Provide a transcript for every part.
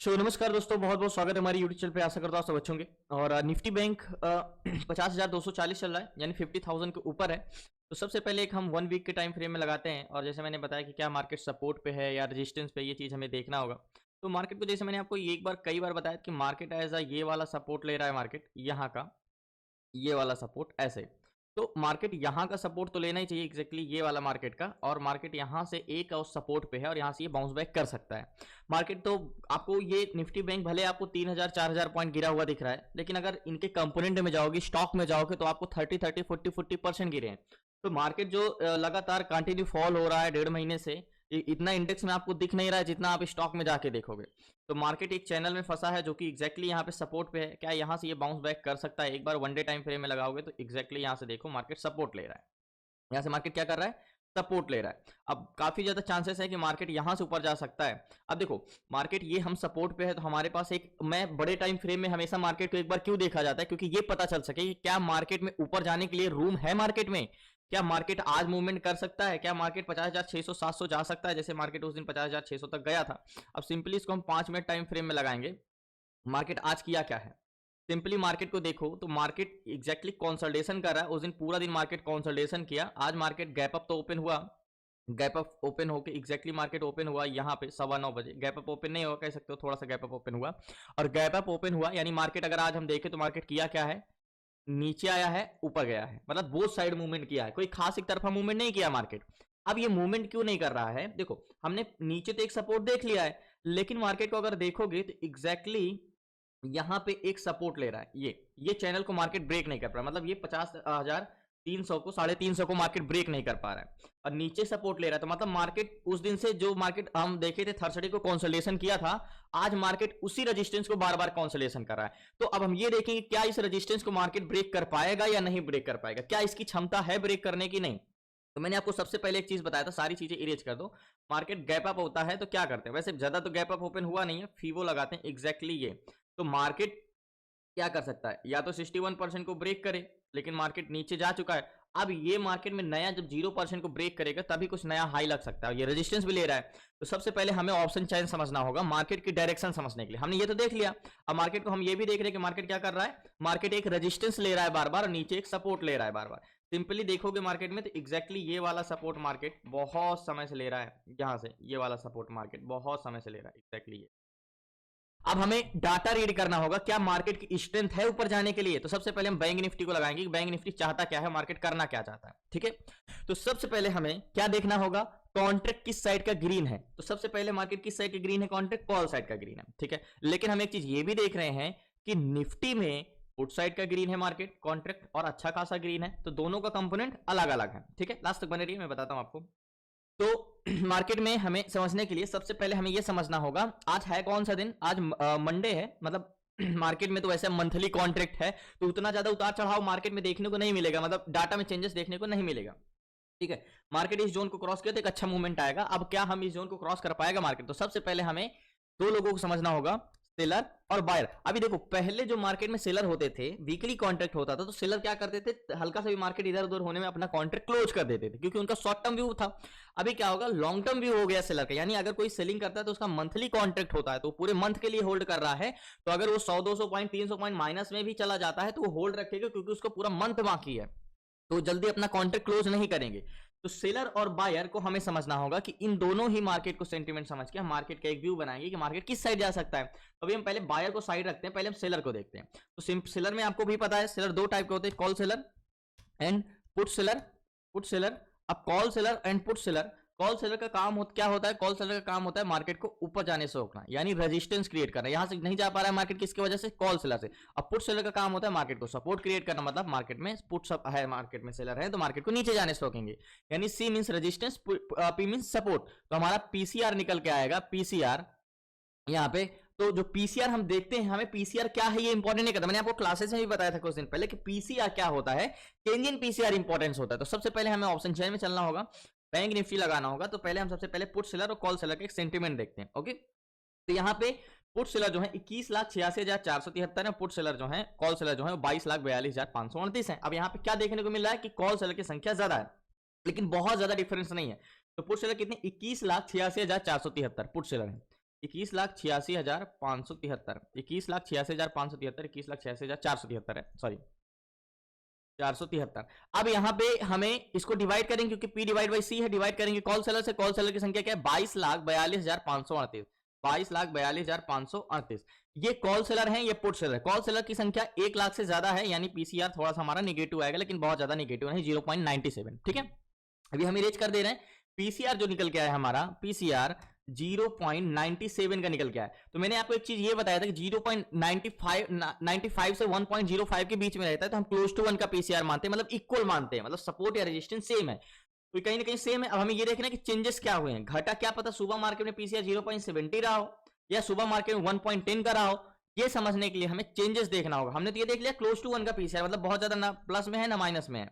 नमस्कार दोस्तों, बहुत बहुत स्वागत है हमारी यूट्यूब चैनल पे। आशा करता हूँ आप सब अच्छे होंगे। और निफ्टी बैंक 50,240 चल रहा है, यानी 50,000 के ऊपर है। तो सबसे पहले एक हम 1 वीक के टाइम फ्रेम में लगाते हैं, और जैसे मैंने बताया कि क्या मार्केट सपोर्ट पे है या रेजिस्टेंस पे, ये चीज़ हमें देखना होगा। तो मार्केट को जैसे मैंने आपको एक बार कई बार बताया कि मार्केट एज ये वाला सपोर्ट ले रहा है, मार्केट यहाँ का ये वाला सपोर्ट ऐसे। तो मार्केट यहाँ का सपोर्ट तो लेना ही चाहिए, एग्जैक्टली ये वाला मार्केट का। और मार्केट यहाँ से एक और सपोर्ट पे है और यहाँ से ये बाउंस बैक कर सकता है मार्केट। तो आपको ये निफ्टी बैंक भले आपको 3,000 4,000 पॉइंट गिरा हुआ दिख रहा है, लेकिन अगर इनके कंपोनेंट में जाओगे, स्टॉक में जाओगे, तो आपको 30-40% गिरे हैं। तो मार्केट जो लगातार कंटिन्यू फॉल हो रहा है 1.5 महीने से, इतना इंडेक्स में आपको दिख नहीं रहा है जितना आप स्टॉक में जाके देखोगे। तो मार्केट एक चैनल में फंसा है जो कि एग्जैक्टली यहाँ पे सपोर्ट पे है। क्या यहाँ से ये बाउंस बैक कर सकता है? एक बार वन डे टाइम फ्रेम में लगाओगे तो एग्जैक्टली यहाँ से देखो मार्केट सपोर्ट ले रहा है। यहाँ से मार्केट क्या कर रहा है? सपोर्ट ले रहा है। अब काफी ज्यादा चांसेस है कि मार्केट यहां से ऊपर जा सकता है। अब देखो मार्केट ये हम सपोर्ट पे है, तो हमारे पास एक, मैं बड़े टाइम फ्रेम में हमेशा मार्केट को एक बार क्यों देखा जाता है, क्योंकि ये पता चल सके कि क्या मार्केट में ऊपर जाने के लिए रूम है मार्केट में। क्या मार्केट आज मूवमेंट कर सकता है? क्या मार्केट 50,600 700 जा सकता है, जैसे मार्केट उस दिन 50,600 तक गया था। अब सिंपली इसको हम 5 मिनट टाइम फ्रेम में लगाएंगे। मार्केट आज किया क्या है, सिंपली मार्केट को देखो तो मार्केट एग्जैक्टली कंसोलिडेशन कर रहा है। उस दिन पूरा दिन मार्केट कंसोलिडेशन किया। आज मार्केट गैप अप तो ओपन हुआ, गैप अप ओपन होके एग्जैक्टली मार्केट ओपन हुआ यहाँ पे 9:15 बजे। गैप अप ओपन नहीं हुआ कह सकते हो, थोड़ा सा गैप अप ओपन हुआ। और गैप अप ओपन हुआ यानी मार्केट अगर आज हम देखें तो मार्केट किया क्या है, नीचे आया है, ऊपर गया है, मतलब बोथ साइड मूवमेंट किया है, कोई खास एक तरफा मूवमेंट नहीं किया मार्केट। अब ये मूवमेंट क्यों नहीं कर रहा है? देखो हमने नीचे तो एक सपोर्ट देख लिया है, लेकिन मार्केट को अगर देखोगे तो एग्जैक्टली यहां पे एक सपोर्ट ले रहा है। ये चैनल को मार्केट ब्रेक नहीं कर पा रहा, मतलब ये 50,300 को 350 को मार्केट ब्रेक नहीं कर पा रहा है और नीचे सपोर्ट ले रहा है। तो मतलब मार्केट उस दिन से जो मार्केट हम देखे थे थर्सडे को कंसोलिडेशन किया था, आज मार्केट उसी रेजिस्टेंस को बार बार कंसोलिडेशन कर रहा है। तो अब हम ये देखेंगे क्या इस रेजिस्टेंस को मार्केट ब्रेक कर पाएगा या नहीं ब्रेक कर पाएगा, क्या इसकी क्षमता है ब्रेक करने की, नहीं। तो मैंने आपको सबसे पहले एक चीज बताया था, सारी चीजें इरेज कर दो। मार्केट गैप अप होता है तो क्या करते हैं, वैसे ज्यादा तो गैप अप ओपन हुआ नहीं है, फीवो लगाते हैं एग्जैक्टली ये। तो मार्केट क्या कर सकता है, या तो 61% को ब्रेक करे, लेकिन मार्केट नीचे जा चुका है। अब ये मार्केट में नया जब 0% को ब्रेक करेगा तभी कुछ नया हाई लग सकता है। ये रेजिस्टेंस भी ले रहा है। तो सबसे पहले हमें ऑप्शन चेन समझना होगा, मार्केट की डायरेक्शन समझने के लिए। हमने ये तो देख लिया, अब मार्केट को हम ये भी देख रहे हैं कि मार्केट क्या कर रहा है। मार्केट एक रेजिस्टेंस ले रहा है बार बार और नीचे एक सपोर्ट ले रहा है बार बार। सिंपली देखोगे मार्केट में तो एग्जैक्टली ये वाला सपोर्ट मार्केट बहुत समय से ले रहा है, यहां से ये वाला सपोर्ट मार्केट बहुत समय से ले रहा है एग्जैक्टली ये। अब हमें डाटा रीड करना होगा, क्या मार्केट की स्ट्रेंथ है ऊपर जाने के लिए। तो सबसे पहले हम बैंक निफ्टी को लगाएंगे, बैंक निफ्टी चाहता क्या है, मार्केट करना क्या चाहता है, ठीक है। तो सबसे पहले हमें क्या देखना होगा, कॉन्ट्रैक्ट किस साइड का ग्रीन है। तो सबसे पहले मार्केट किस साइड का ग्रीन है, कॉन्ट्रैक्ट कॉल साइड का ग्रीन है, ठीक है। लेकिन हम एक चीज ये भी देख रहे हैं कि निफ्टी में पुट साइड का ग्रीन है मार्केट कॉन्ट्रैक्ट, और अच्छा खासा ग्रीन है। तो दोनों का कंपोनेंट अलग अलग है, ठीक है। लास्ट तक बने रहिए, मैं बताता हूं आपको। तो मार्केट में हमें समझने के लिए सबसे पहले हमें यह समझना होगा, आज है कौन सा दिन, आज मंडे है। मतलब मार्केट में तो वैसे मंथली कॉन्ट्रैक्ट है, तो उतना ज्यादा उतार चढ़ाव मार्केट में देखने को नहीं मिलेगा, मतलब डाटा में चेंजेस देखने को नहीं मिलेगा, ठीक है। मार्केट इस जोन को क्रॉस किया तो एक अच्छा मूवमेंट आएगा। अब क्या हम इस जोन को क्रॉस कर पाएगा मार्केट? तो सबसे पहले हमें दो लोगों को समझना होगा, सेलर और बायर। अभी देखो पहले जो मार्केट में सेलर होते थे, वीकली कॉन्ट्रैक्ट होता था, तो सेलर क्या करते थे, हल्का सा भी मार्केट इधर उधर होने में अपना कॉन्ट्रैक्ट क्लोज कर देते थे, क्योंकि उनका शॉर्ट टर्म व्यू था। अभी क्या होगा, लॉन्ग टर्म व्यू हो गया सेलर का, यानी अगर कोई सेलिंग करता है तो उसका मंथली कॉन्ट्रैक्ट होता है, तो पूरे मंथ के लिए होल्ड कर रहा है। तो अगर वो 100-200 पॉइंट 300 पॉइंट माइनस में भी चला जाता है तो वो होल्ड रखेगा, क्योंकि उसको पूरा मंथ बाकी है, तो जल्दी अपना कॉन्ट्रैक्ट क्लोज नहीं करेंगे। तो सेलर और बायर को हमें समझना होगा कि इन दोनों ही मार्केट को सेंटीमेंट समझ के हम मार्केट का एक व्यू बनाएंगे कि मार्केट किस साइड जा सकता है। तो अभी हम पहले बायर को साइड रखते हैं, पहले हम सेलर को देखते हैं। तो सेलर में आपको भी पता है, सेलर दो टाइप के होते हैं, call seller and put seller. Put seller, अब call seller and put seller, call seller का काम क्या होता है, कॉल सेलर का काम होता है मार्केट को ऊपर जाने से रोकना, यानी रेजिस्टेंस क्रिएट करना। यहां से नहीं जा पा रहा है मार्केट, किसकी वजह से, कॉल सेलर से। अब पुट सेलर का काम होता है मार्केट को सपोर्ट क्रिएट करना, मतलब मार्केट में पुट सब है, मार्केट में सेलर है तो मार्केट को नीचे जाने से रोकेंगे, यानी C means resistance, P means support. तो हमारा पीसीआर निकल के आएगा, पीसीआर यहाँ पे। तो जो पीसीआर हम देखते हैं, हमें पीसीआर क्या है ये इंपॉर्टेंट नहीं करता। मैंने आपको क्लासेस में भी बताया था कुछ दिन पहले कि पीसीआर क्या होता है, चेंज इन पीसीआर इंपॉर्टेंस होता है। तो सबसे पहले हमें ऑप्शन चेन में चलना होगा, बैंक निफ्टी लगाना होगा। तो पहले हम सबसे पहले पुट सेलर और कॉल सेलर के एक सेंटीमेंट देखते हैं, ओके। तो यहाँ पे पुट सेलर जो है 21,86,473 है, पुट सेलर जो है, कॉल सेलर जो है 22,42,529 है। अब यहाँ पे क्या देखने को मिल रहा है कि कॉल सेलर की संख्या ज्यादा है, लेकिन बहुत ज्यादा डिफरेंस नहीं है। तो पुट सेलर कितने, 21,86,473 पुट सेलर है, 21,86,573, 21,86,573, 21,86,473 है, सॉरी 473। अब यहाँ पे हमें इसको डिवाइड करेंगे क्योंकि P डिवाइड बाई C है, डिवाइड करेंगे कॉल सेलर से। कॉल सेलर की संख्या क्या है? 22,42,538, 22,42,538। ये कॉल सेलर है, ये पुट सेलर है। कॉल सेलर की संख्या 1 लाख से ज्यादा है, यानी पीसीआर थोड़ा सा हमारा नेगेटिव आएगा, लेकिन बहुत ज्यादा नेगेटिव नहीं, 0.97। ठीक है, अभी हम इरेज कर दे रहे हैं। पीसीआर जो निकल के आया हमारा, पीसीआर 0.97 का निकल के आया। तो मैंने आपको एक चीज ये बताया था कि 0.95 से 1.05 के बीच में रहता है तो हम क्लोज टू 1 का पीसीआर मानते हैं, मतलब इक्वल मानते हैं, मतलब सपोर्ट या रेजिस्टेंस सेम है, तो कहीं ना कहीं सेम है। अब हमें ये देखना है कि चेंजेस क्या हुए हैं, घटा, क्या पता सुबह मार्केट में पीसीआर 0.70 रहा हो या सुबह मार्केट में 1.10 का रहा हो। ये समझने के लिए हमें चेंजेस देखना होगा। हमने तो ये देख लिया क्लोज टू 1 का पीसीआर, मतलब बहुत ज्यादा ना प्लस में है ना माइनस में है।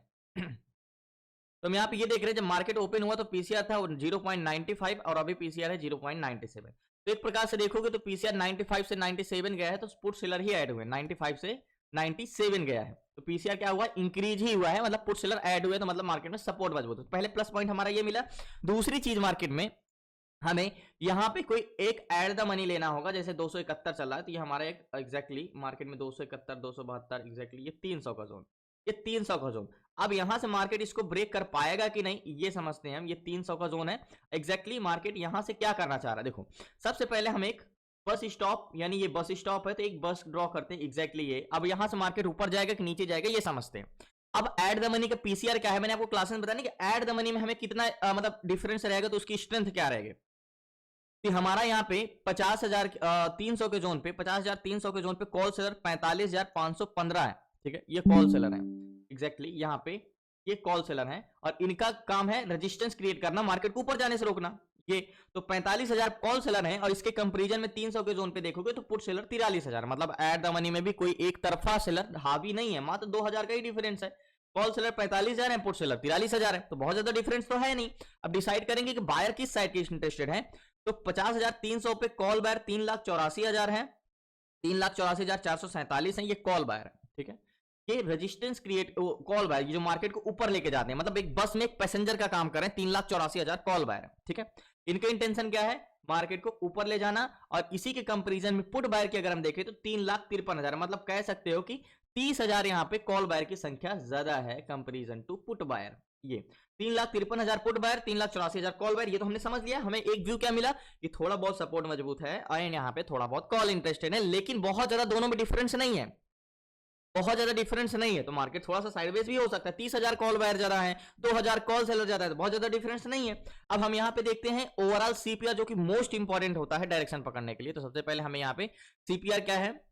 तो हम यहाँ पे ये देख रहे हैं जब मार्केट ओपन हुआ तो पीसीआर था 0.95 और अभी पीसीआर है 0.97। तो एक प्रकार से देखोगे तो पीसीआर 95 से 97 गया है, तो पुट सेलर ही ऐड हुए, 95 से 97 गया है, तो पीसीआर क्या हुआ? इंक्रीज ही हुआ है, मतलब पुट सेलर ऐड हुए, तो मतलब मार्केट में सपोर्ट मजबूत है। पहले प्लस पॉइंट हमारा ये मिला। दूसरी चीज मार्केट में हमें यहाँ पे कोई एक ऐड द मनी लेना होगा, जैसे 271 चल रहा है, तो ये हमारा एक एग्जैक्टली मार्केट में 271, 272 एग्जैक्टली ये 300 का जोन, ये 300 का जोन। अब यहां से मार्केट इसको ब्रेक कर पाएगा कि नहीं, ये समझते हैं हम। ये 300 का जोन है, एग्जैक्टली मार्केट यहां से क्या करना चाह रहा है। देखो, सबसे पहले हम एक बस स्टॉप, यानी ये बस स्टॉप है तो एक बस ड्रॉ करते हैं, एग्जैक्टली ये। अब यहां से मार्केट ऊपर जाएगा कि नीचे जाएगा, ये समझते हैं। अब एड द मनी का पीसीआर क्या है, मैंने आपको क्लास में बताया कि एड द मनी में हमें कितना मतलब डिफरेंस रहेगा, तो उसकी स्ट्रेंथ क्या रहेगी। कि हमारा यहाँ पे 50,300 के जोन पे, 50,300 के जोन पे कॉल सेलर 45,515 है। ठीक है, ये कॉल सेलर है, एग्जैक्टली यहाँ पे ये कॉल सेलर है, और इनका काम है रेजिस्टेंस क्रिएट करना, मार्केट को ऊपर जाने से रोकना। ये तो 45,000 कॉल सेलर हैं, और इसके कंपैरिजन में 300 के जोन पे देखोगे तो पुट सेलर 43,000, मतलब एट द मनी में भी कोई एक तरफा सेलर हावी नहीं है, मात्र 2,000 का ही डिफरेंस है। कॉल सेलर 45,000 है, पुट सेलर 43,000 है, तो बहुत ज्यादा डिफरेंस तो है नहीं। अब डिसाइड करेंगे कि बायर किस साइड के इंटरेस्टेड है, तो 50,300 पे कॉल बायर 3,84,000 है, 3,84,447 है, ये कॉल बायर है। ठीक है, ये रेजिस्टेंस क्रिएट कॉल बायर, जो मार्केट को ऊपर लेके जाते हैं, मतलब एक बस में एक पैसेंजर का काम कर रहे हैं, 3,84,000 कॉल बायर है। ठीक है, इनका इंटेंशन क्या है, मार्केट को ऊपर ले जाना। और इसी के कंपैरिजन में पुट बायर की अगर हम देखें तो 3,53,000, मतलब कह सकते हो कि 30,000 यहाँ पे कॉल बायर की संख्या ज्यादा है कंपैरिजन टू पुट बायर। ये 3,53,000 पुट बायर, 3,84,000 कॉल बायर, ये तो हमने समझ लिया। हमें एक व्यू क्या मिला कि थोड़ा बहुत सपोर्ट मजबूत है और यहाँ पे थोड़ा बहुत कॉल इंटरेस्टेड है, लेकिन बहुत ज्यादा दोनों में डिफरेंस नहीं है, बहुत ज्यादा डिफरेंस नहीं है। तो मार्केट थोड़ा सा साइडवेज भी हो सकता है, 30,000 कॉल बायर ज्यादा है, 2,000 कॉल सेलर ज्यादा है, तो बहुत ज्यादा डिफरेंस नहीं है। अब हम यहाँ पे देखते हैं ओवरऑल सीपीआर, जो कि मोस्ट इंपॉर्टेंट होता है डायरेक्शन पकड़ने के लिए। तो सबसे पहले हमें यहाँ पे सीपीआर क्या है,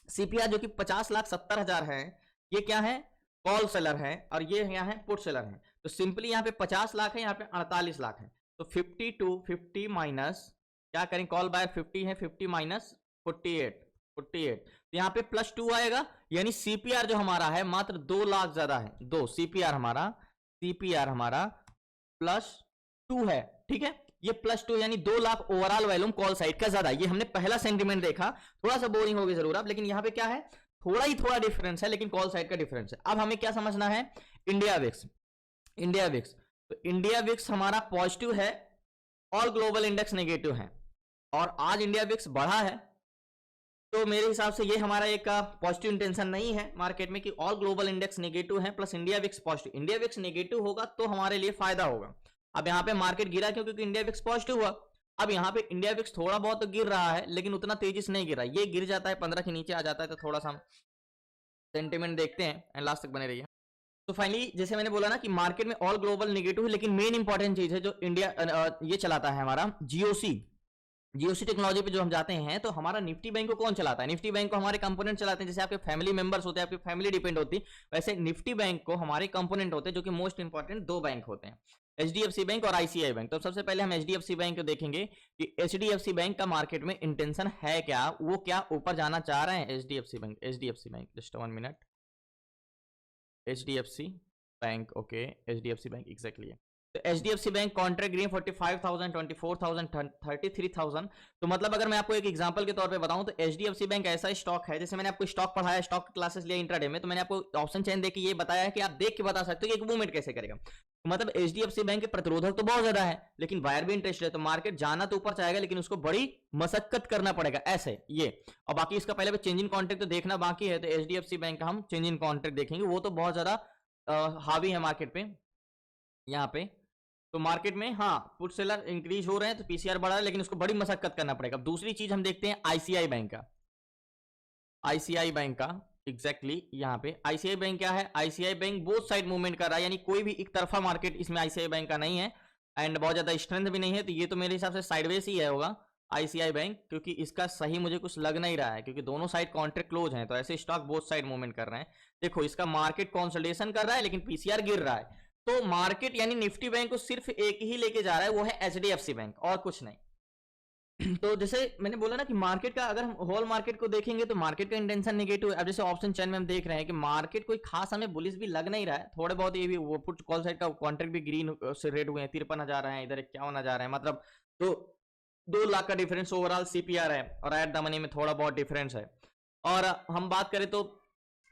सीपीआर जो कि 50,70,000 है, ये क्या है, कॉल सेलर है, और ये यहाँ है पुट सेलर है। तो सिंपली यहाँ पे 50 लाख है, यहाँ पे 48 लाख है, तो 50 माइनस क्या करें, कॉल बायर 50 है, 50 माइनस 48, तो यहाँ पे +2 आएगा, यानी सीपीआर जो हमारा है मात्र 2 लाख ज्यादा है, 2 सीपीआर हमारा +2 है। ठीक है, ये +2 यानी 2 lakh overall volume call side का ज्यादा। ये हमने पहला सेंटीमेंट देखा, थोड़ा सा बोरिंग होगी जरूर आप, लेकिन यहाँ पे क्या है, थोड़ा डिफरेंस है, लेकिन कॉल साइड का डिफरेंस है। अब हमें क्या समझना है, इंडिया विक्स, तो इंडिया विक्स हमारा पॉजिटिव है, ऑल ग्लोबल इंडेक्स नेगेटिव है, और आज इंडिया विक्स बढ़ा है। तो मेरे हिसाब से ये हमारा एक पॉजिटिव इंटेंशन नहीं है मार्केट में कि ऑल ग्लोबल इंडेक्स नेगेटिव है plus India VIX positive. India VIX negative होगा तो हमारे लिए फायदा होगा। अब यहाँ पे मार्केट गिरा क्योंकि इंडिया विक्स पॉजिटिव हुआ। अब यहाँ पे इंडिया विक्स थोड़ा बहुत तो गिर रहा है, लेकिन उतना तेजी से नहीं गिर रहा है, ये गिर जाता है 15 के नीचे आ जाता है, तो थोड़ा सा सेंटिमेंट देखते हैं एंड लास्ट तक बने रहिए। तो फाइनली जैसे मैंने बोला ना कि मार्केट में ऑल ग्लोबल नेगेटिव है, लेकिन मेन इंपॉर्टेंट चीज है जो इंडिया ये चलाता है हमारा जीओसी टेक्नोलॉजी पे जो हम जाते हैं, तो हमारा निफ्टी बैंक को कौन चलाता है, निफ्टी बैंक को हमारे कंपोनेंट चलाते हैं। जैसे आपके फैमिली मेंबर्स होते हैं, आपकी फैमिली डिपेंड होती है, वैसे निफ्टी बैंक को हमारे कंपोनेंट होते हैं, जो कि मोस्ट इंपॉर्टेंट 2 बैंक होते हैं, एचडीएफसी बैंक और आईसीआई बैंक। तो सबसे पहले हम एचडीएफसी बैंक को देखेंगे कि एचडीएफसी बैंक का मार्केट में इंटेंशन है क्या, वो क्या ऊपर जाना चाह रहे हैं। HDFC bank just 1 minute, HDFC bank, okay, HDFC bank exactly है। तो एचडीएफसी बैंक कॉन्ट्रैक्ट ग्रीन 45,000, 24,000, 33,000। तो मतलब अगर मैं आपको एक एग्जांपल के तौर पे बताऊं तो एचडीएफसी बैंक ऐसा स्टॉक है, जैसे मैंने आपको स्टॉक पढ़ाया, स्टॉक क्लासेस लिया इंट्राडे में, तो मैंने आपको ऑप्शन चेन देके ये बताया है कि आप देख के बता सकते हो कि एक मूवमेंट कैसे करेगा। मतलब एचडीएफसी बैंक के प्रतिरोधक तो बहुत ज्यादा है, लेकिन बायर भी इंटरेस्ट है, तो मार्केट जाना तो ऊपर चाहेगा, लेकिन उसको बड़ी मशक्कत करना पड़ेगा ऐसे ये। और बाकी इसका पहले भी चेंज इन कॉन्ट्रैक्ट तो देखना बाकी है, तो एचडीएफसी बैंक का हम चेंज इन कॉन्ट्रैक्ट देखेंगे, वो तो बहुत ज्यादा हावी है मार्केट पे यहाँ पे। तो मार्केट में हाँ पुट सेलर इंक्रीज हो रहे हैं, तो पीसीआर बढ़ा है, लेकिन उसको बड़ी मशक्कत करना पड़ेगा। दूसरी चीज हम देखते हैं आईसीआई बैंक का। आईसीआई बैंक का एग्जैक्टली यहाँ पे आईसीआई बैंक क्या है, ICI bank both side movement कर रहा है, यानी कोई भी एक तरफा मार्केट इसमें आईसीआई बैंक का नहीं है, एंड बहुत ज्यादा स्ट्रेंथ भी नहीं है, तो ये तो मेरे हिसाब से साइडवेज ही है होगा आईसीआई बैंक, क्योंकि इसका सही मुझे कुछ लग नहीं रहा है, क्योंकि दोनों साइड कॉन्ट्रैक्ट क्लोज हैं, तो ऐसे स्टॉक बोथ साइड मूवमेंट कर रहे हैं। देखो इसका मार्केट कंसोलिडेशन कर रहा है, लेकिन पीसीआर गिर रहा है, तो मार्केट यानी निफ्टी बैंक को सिर्फ एक ही लेके जा रहा है, वो है एचडीएफसी बैंक, और कुछ नहीं। तो जैसे मैंने बोला ना कि मार्केट का अगर हम होल मार्केट को देखेंगे तो मार्केट का इंटेंशन नेगेटिव है। अब जैसे ऑप्शन चैन में हम देख रहे हैं कि मार्केट कोई खास हमें बुलिश भी लग नहीं रहा है, थोड़े बहुत ये भी वो पुट कॉल साइड का कॉन्ट्रैक्ट भी ग्रीन से रेड हुए हैं, 53,000 है, इधर 51,000 है, मतलब तो 2 लाख का डिफरेंस ओवरऑल सीपीआर है, और एट द मनी में थोड़ा बहुत डिफरेंस है। और हम बात करें तो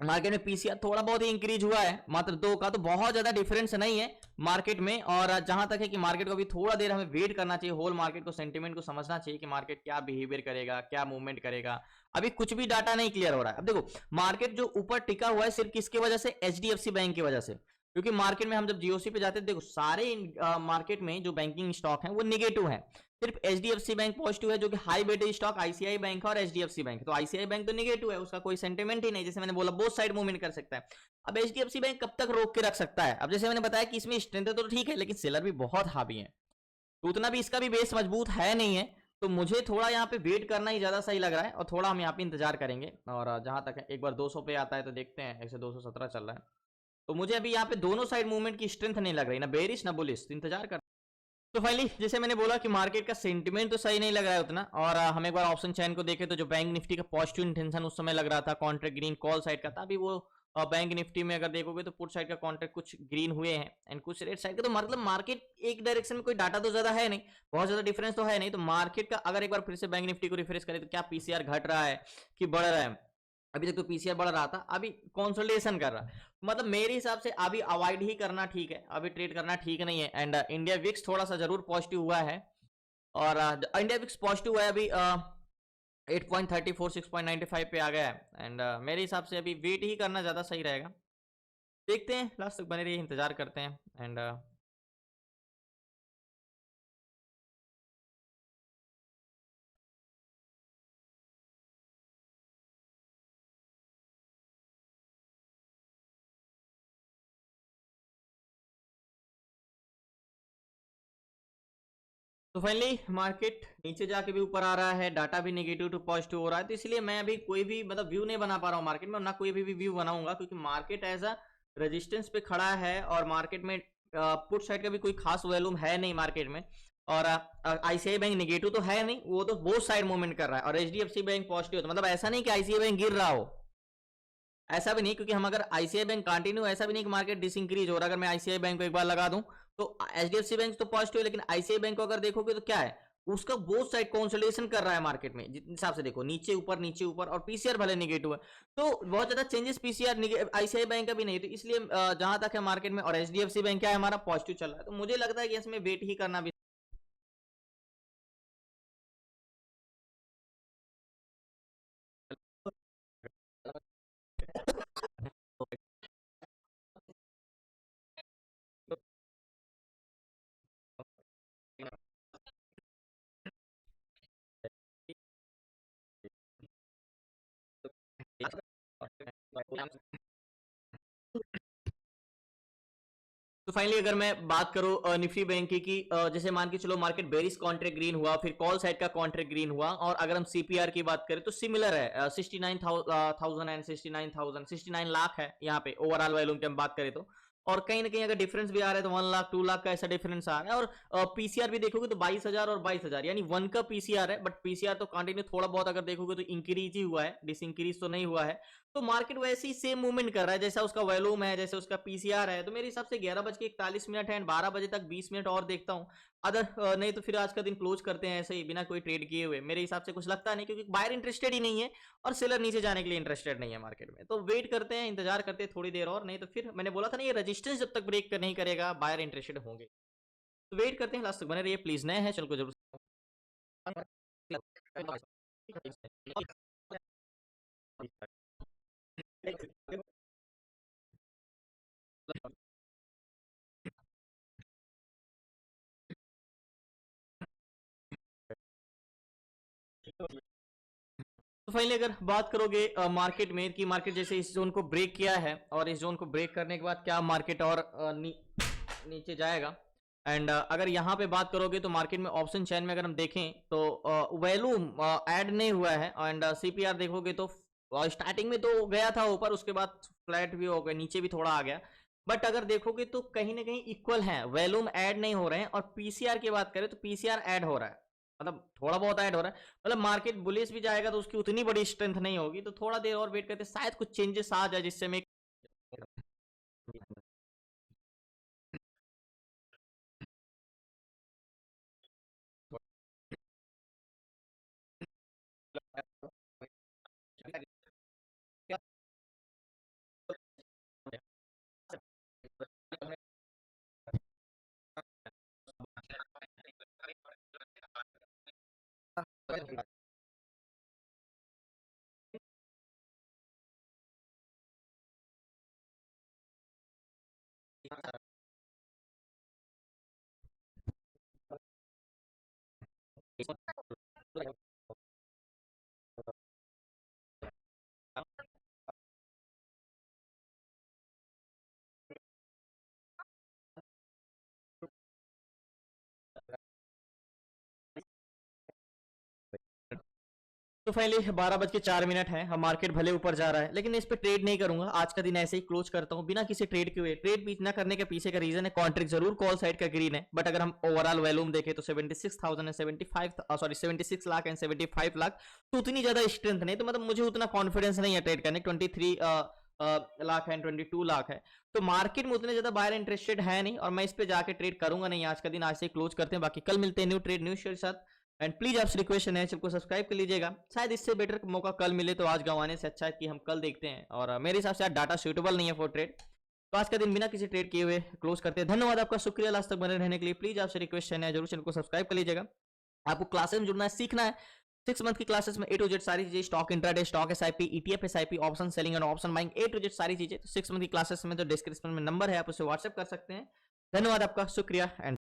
मार्केट में पीसीआर थोड़ा बहुत ही इंक्रीज हुआ है, मात्र 2 का, तो बहुत ज्यादा डिफरेंस नहीं है मार्केट में। और जहां तक है कि मार्केट को अभी थोड़ा देर हमें वेट करना चाहिए, होल मार्केट को सेंटीमेंट को समझना चाहिए कि मार्केट क्या बिहेवियर करेगा, क्या मूवमेंट करेगा। अभी कुछ भी डाटा नहीं क्लियर हो रहा है। अब देखो मार्केट जो ऊपर टिका हुआ है सिर्फ किसकी वजह से, एचडीएफसी बैंक की वजह से, क्योंकि मार्केट में हम जब जीओसी पे जाते हैं देखो सारे मार्केट में जो बैंकिंग स्टॉक है वो निगेटिव है, सिर्फ एचडीएफसी बैंक पॉजिटिव है, जो कि high weightage stock ICI bank है और एचडीएफसी बैंक है। तो आईसीआई बैंक तो निगेटिव है, उसका कोई सेंटीमेंट ही नहीं, जैसे मैंने बोला बोथ साइड मूवमेंट कर सकता है। अब एचडीएफसी बैंक कब तक रोक के रख सकता है, अब जैसे मैंने बताया कि इसमें स्ट्रेंथ है तो ठीक है, लेकिन सेलर भी बहुत हावी है, तो उतना भी इसका भी बेस मजबूत है नहीं है, तो मुझे थोड़ा यहाँ पे वेट करना ही ज्यादा सही लग रहा है, और थोड़ा हम यहाँ पे इंतजार करेंगे। और जहां तक है एक बार 200 पे आता है तो देखते हैं, ऐसे 217 चल रहा है, तो मुझे अभी यहाँ पे दोनों साइड मूवमेंट की स्ट्रेंथ नहीं लग रही, ना बेरिश ना बुलिश, तो इंतजार कर। तो फाइनली जैसे मैंने बोला कि मार्केट का सेंटीमेंट तो सही नहीं लग रहा है उतना, और हम एक बार ऑप्शन चैन को देखें तो जो बैंक निफ्टी का पॉजिटिव इंटेंशन उस समय लग रहा था कॉन्ट्रैक्ट ग्रीन कॉल साइड का था, अभी वो बैंक निफ्टी में अगर देखोगे तो पुट साइड का कॉन्ट्रैक्ट कुछ ग्रीन हुए हैं एंड कुछ रेड साइड का, तो मतलब मार्केट एक डायरेक्शन में कोई डाटा तो ज्यादा है नहीं, बहुत ज्यादा डिफरेंस तो है नहीं। तो मार्केट का अगर एक बार फिर से बैंक निफ्टी को रिफ्रेश करें तो क्या पीसीआर घट रहा है कि बढ़ रहा है, अभी तक तो पीसीआर बढ़ रहा था, अभी कंसोलिडेशन कर रहा है, मतलब मेरे हिसाब से अभी अवॉइड ही करना ठीक है, अभी ट्रेड करना ठीक नहीं है। एंड इंडिया विक्स थोड़ा सा जरूर पॉजिटिव हुआ है, और इंडिया विक्स पॉजिटिव हुआ है अभी 8.34 6.95 पे आ गया है, एंड मेरे हिसाब से अभी वेट ही करना ज्यादा सही रहेगा। देखते हैं लास्ट तक बने रहिए, इंतजार करते हैं। एंड तो फाइनली मार्केट नीचे जाके भी ऊपर आ रहा है, डाटा भी नेगेटिव टू पॉजिटिव हो रहा है, तो इसलिए मैं अभी कोई भी मतलब व्यू नहीं बना पा रहा हूँ मार्केट में, ना कोई भी व्यू बनाऊंगा, क्योंकि मार्केट एज अ रेजिस्टेंस पे खड़ा है, और मार्केट में पुट साइड का भी कोई खास वॉल्यूम है नहीं मार्केट में, और आईसीआई बैंक नेगेटिव तो है नहीं, वो तो बोथ साइड मूवमेंट कर रहा है, और एचडीएफसी बैंक पॉजिटिव, तो मतलब ऐसा नहीं कि आईसीआई बैंक गिर रहा हो, ऐसा भी नहीं, क्योंकि हम अगर आईसीआई बैंक कंटिन्यू, ऐसा भी नहीं कि मार्केट डिसइंक्रीज हो रहा है। अगर मैं आईसीआई बैंक को एक बार लगा दूं तो एचडीएफसी बैंक तो पॉजिटिव है, लेकिन आईसीआई बैंक को अगर देखोगे तो क्या है, उसका बोथ साइड कंसोलिडेशन कर रहा है मार्केट में, जिस हिसाब से देखो नीचे ऊपर, और पीसीआर भले नेगेटिव है, तो बहुत ज्यादा चेंजेस पीसीआर आईसीआई बैंक का भी नहीं, तो इसलिए जहां तक है मार्केट में, और एचडीएफसी बैंक क्या है हमारा पॉजिटिव चल रहा है, तो मुझे लगता है कि इसमें वेट ही करना भी। तो फाइनली अगर मैं बात करूं निफ्टी बैंक की, जैसे मान के चलो मार्केट बेरिस कॉन्ट्रैक्ट ग्रीन हुआ, फिर कॉल साइड का कॉन्ट्रैक्ट ग्रीन हुआ, और अगर हम सीपीआर की बात करें तो सिमिलर है, 69,000 एंड 69 लाख है यहाँ पे ओवरऑल वैल्यूम की हम बात करें तो, और कहीं ना कहीं अगर डिफरेंस भी आ रहा है तो 1 लाख 2 लाख का ऐसा डिफरेंस आ रहा है, और पीसीआर भी देखोगे तो 22,000 और 22,000, यानी 1 का पीसीआर है, बट पीसीआर तो कंटिन्यू थोड़ा बहुत अगर देखोगे तो इंक्रीज ही हुआ है, डिसइंक्रीज तो नहीं हुआ है, तो मार्केट वैसे ही सेम मूवमेंट कर रहा है जैसा उसका वॉल्यूम है, जैसे उसका पीसीआर है। तो मेरे हिसाब से 11:41 है एंड 12 बजे तक 20 मिनट और देखता हूं, अदर नहीं तो फिर आज का दिन क्लोज करते हैं ऐसे ही बिना कोई ट्रेड किए हुए। मेरे हिसाब से कुछ लगता नहीं, क्योंकि बायर इंटरेस्टेड ही नहीं है और सेलर नीचे जाने के लिए इंटरेस्टेड नहीं है मार्केट में। तो वेट करते हैं, इंतजार करते हैं थोड़ी देर और, नहीं तो फिर मैंने बोला था ना, ये रेजिस्टेंस जब तक ब्रेक नहीं करेगा बायर इंटरेस्टेड होंगे। तो वेट करते हैं, लास्ट तक बने रहिए प्लीज। नए हैं चैनल को जरूर तो फाइनली अगर बात करोगे मार्केट में कि मार्केट जैसे इस जोन को ब्रेक किया है और इस जोन को ब्रेक करने के बाद क्या मार्केट और नीचे जाएगा। एंड अगर यहाँ पे बात करोगे तो मार्केट में ऑप्शन चैन में अगर हम देखें तो वैल्यू ऐड नहीं हुआ है। एंड सीपीआर देखोगे तो स्टार्टिंग में तो गया था ऊपर, उसके बाद फ्लैट भी हो गया, नीचे भी थोड़ा आ गया। बट अगर देखोगे तो कहीं ना कहीं इक्वल है, वैल्यूम ऐड नहीं हो रहे हैं। और पीसीआर की बात करें तो पीसीआर ऐड हो रहा है, मतलब थोड़ा बहुत ऐड हो रहा है। मतलब मार्केट बुलिश भी जाएगा तो उसकी उतनी बड़ी स्ट्रेंथ नहीं होगी। तो थोड़ा देर और वेट करते, शायद कुछ चेंजेस आ जाए जिससे मैं तो फाइनली 12:04 है। हम मार्केट भले ऊपर जा रहा है लेकिन इस पे ट्रेड नहीं करूंगा। आज का दिन ऐसे ही क्लोज करता हूं बिना किसी ट्रेड के हुए। ट्रेड बीच ना करने के पीछे का रीजन है, कॉन्ट्रैक्ट जरूर कॉल साइड का ग्रीन है, बट अगर हम ओवरऑल वैल्यूम देखें तो 76 लाख एंड 75 लाख, तो उतनी ज्यादा स्ट्रेंथ नहीं। तो मतलब मुझे उतना कॉन्फिडेंस नहीं है ट्रेड करने। 23 लाख एंड 22 लाख है, तो मार्केट में उतने ज्यादा बायर इंटरेस्टेड है नहीं और मैं इस पे जाके ट्रेड करूंगा नहीं। आज का दिन आज से क्लोज करते हैं, बाकी कल मिलते हैं न्यू ट्रेड न्यू शेयर के साथ। एंड प्लीज आपसे रिक्वेस्ट है चैनल को सब्सक्राइब कर लीजिएगा, शायद इससे बेटर मौका कल मिले। तो आज गंवाने से अच्छा है कि हम कल देखते हैं। और मेरे हिसाब से आज डाटा सूटेबल नहीं है फॉर ट्रेड, तो आज का दिन बिना किसी ट्रेड किए हुए क्लोज करते हैं। धन्यवाद आपका, शुक्रिया लास्ट तक बने रहने के लिए। प्लीज आपसे रिक्वेस्ट है जरूर चैनल को सब्सक्राइब कर लीजिएगा। आपको क्लासेस में जुड़ना है, सीखना है। 6 मंथ की क्लासेस में ए टू जेड सारी चीजें, stock intraday, stock SIP, ETF SIP, option selling and option buying, A to Z सारी चीजें। तो 6 मंथ की क्लासेस में जो डिस्क्रिप्शन में नंबर है आप उसे व्हाट्सएप कर सकते हैं। धन्यवाद आपका, शुक्रिया। एंड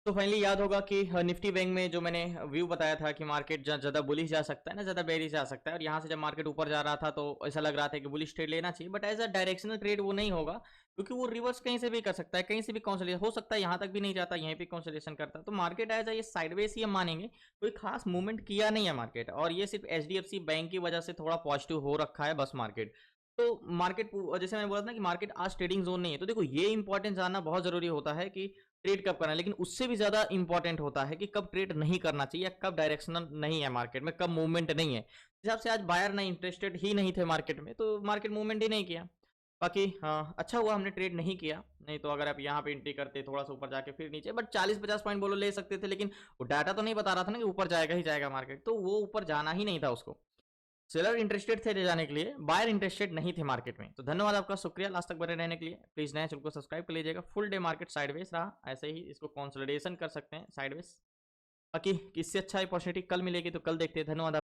तो फाइनली याद होगा कि निफ्टी बैंक में जो मैंने व्यू बताया था कि मार्केट ज़्यादा बुलिश जा सकता है ना, ज़्यादा बेरिश जा सकता है। और यहाँ से जब मार्केट ऊपर जा रहा था तो ऐसा लग रहा था कि बुलिश ट्रेड लेना चाहिए, but as a directional trade वो नहीं होगा, क्योंकि वो रिवर्स कहीं से भी कर सकता है, कहीं से भी कॉन्सोलेशन हो सकता है। यहाँ तक भी नहीं जाता, यहीं पे कॉन्सोलेशन करता। तो मार्केट एज ये साइडवेज ही हम मानेंगे, कोई खास मूवमेंट किया नहीं है मार्केट। और ये सिर्फ एचडीएफसी बैंक की वजह से थोड़ा पॉजिटिव हो रखा है बस मार्केट। तो मार्केट जैसे मैंने बोला था ना कि मार्केट आज ट्रेडिंग जोन नहीं है, तो देखो ये इंपॉर्टेंट जानना बहुत जरूरी होता है कि ट्रेड कब करना है। लेकिन उससे भी ज्यादा इंपॉर्टेंट होता है कि कब ट्रेड नहीं करना चाहिए, कब डायरेक्शनल नहीं है मार्केट में, कब मूवमेंट नहीं है। हिसाब से आज बायर ना इंटरेस्टेड ही नहीं थे मार्केट में, तो मार्केट मूवमेंट ही नहीं किया। बाकी हाँ, अच्छा हुआ हमने ट्रेड नहीं किया, नहीं तो अगर आप यहाँ पे एंट्री करते थोड़ा सा ऊपर जाके फिर नीचे, बट 40-50 पॉइंट बोलो ले सकते थे। लेकिन वो डाटा तो नहीं बता रहा था ना कि ऊपर जाएगा ही जाएगा मार्केट, तो वो ऊपर जाना ही नहीं था उसको। सेलर इंटरेस्टेड थे ले जाने के लिए, बायर इंटरेस्टेड नहीं थे मार्केट में। तो धन्यवाद आपका, शुक्रिया लास्ट तक बने रहने के लिए। प्लीज नए चैनल को सब्सक्राइब कर लीजिएगा। फुल डे मार्केट साइडवेज रहा, ऐसे ही इसको कंसोलिडेशन कर सकते हैं साइडवेज। बाकी इससे अच्छा अपॉर्चुनिटी कल मिलेगी, तो कल देखते हैं। धन्यवाद।